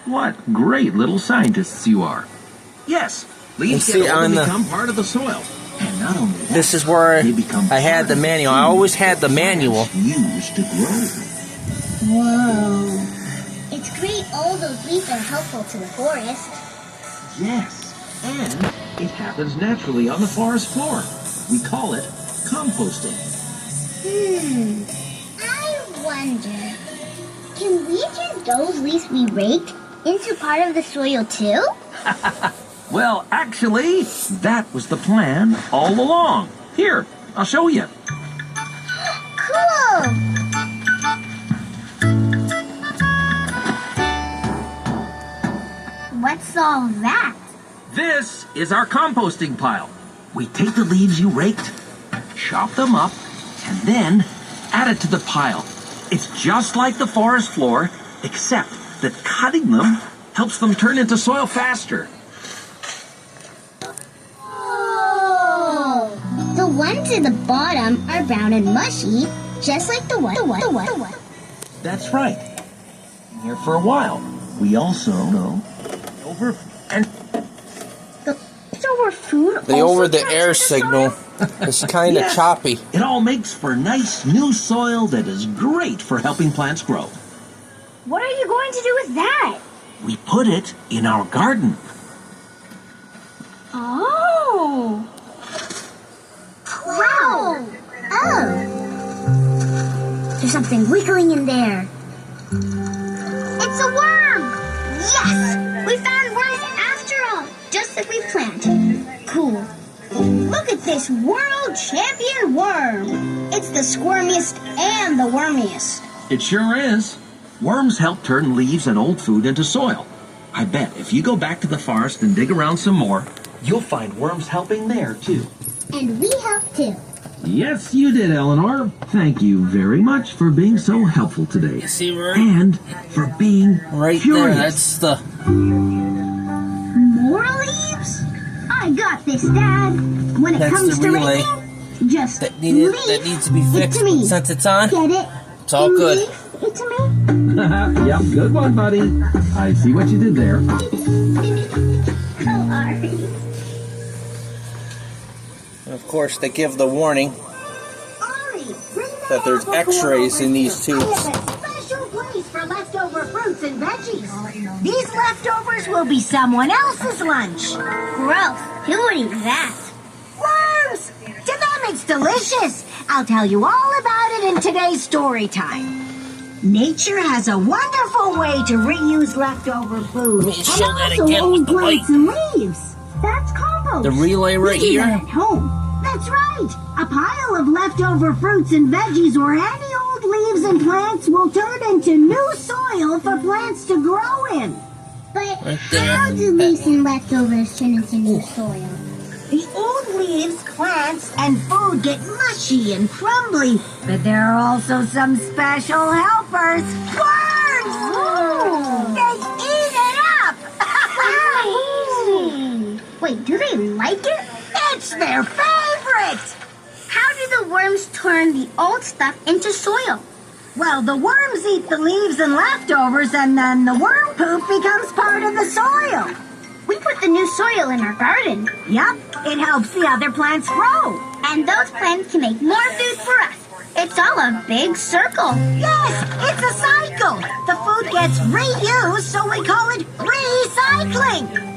What great little scientists you are. Yes, leaves get old and become part of the soil. And not only that, this is where I had the manual. I always had the manual. Used to grow. Whoa. It's great all those leaves are helpful to the forest. Yes, and it happens naturally on the forest floor. We call it composting. I wonder, can we turn those leaves we raked into part of the soil too? Well, actually, that was the plan all along. Here, I'll show you. Cool! What's all that? This is our composting pile. We take the leaves you raked, chop them up, and then add it to the pile. It's just like the forest floor, except that cutting them helps them turn into soil faster. Oh! The ones at the bottom are brown and mushy, just like the one. That's right. Here for a while. We also know over and leftover food. The over the air signal is kind of choppy. It all makes for nice new soil that is great for helping plants grow. What are you going to do with that? We put it in our garden. Oh! Wow! Oh! There's something wiggling in there. It's a worm! Yes! We found worms after all, just like we planned. Cool. Look at this world champion worm. It's the squirmiest and the wormiest. It sure is. Worms help turn leaves and old food into soil. I bet if you go back to the forest and dig around some more, you'll find worms helping there, too. And we help too. Yes, you did, Eleanor. Thank you very much for being so helpful today. You see where? And for being Right curious. there, that's the... More leaves? I got this, Dad. When it That's comes the to relay. raking, just that leave needs to be it fixed. to me. Since it's on, Get it? it's all good. Leave it to me. Yep, good one, buddy. I see what you did there. Sorry. And of course, they give the warning that there's X-rays in these tubes. I have a special place for leftover fruits and veggies. These leftovers will be someone else's lunch. Gross. Who would eat that? Worms! To them it's delicious. I'll tell you all about it in today's story time. Nature has a wonderful way to reuse leftover food. Let me show that and also again with old the plants light. and leaves. That's compost. The relay right We do here. that at home. That's right. A pile of leftover fruits and veggies or any old leaves and plants will turn into new soil for plants to grow in. But Right there. how do leaves and leftovers turn into new soil? The old leaves, plants, and food get mushy and crumbly, but there are also some special helpers. Worms! Oh. They eat it up! Wait, do they like it? It's their favorite! How do the worms turn the old stuff into soil? Well, the worms eat the leaves and leftovers, and then the worm poop becomes part of the soil. We put the new soil in our garden. Yep, it helps the other plants grow. And those plants can make more food for us. It's all a big circle. Yes, it's a cycle. The food gets reused, so we call it recycling.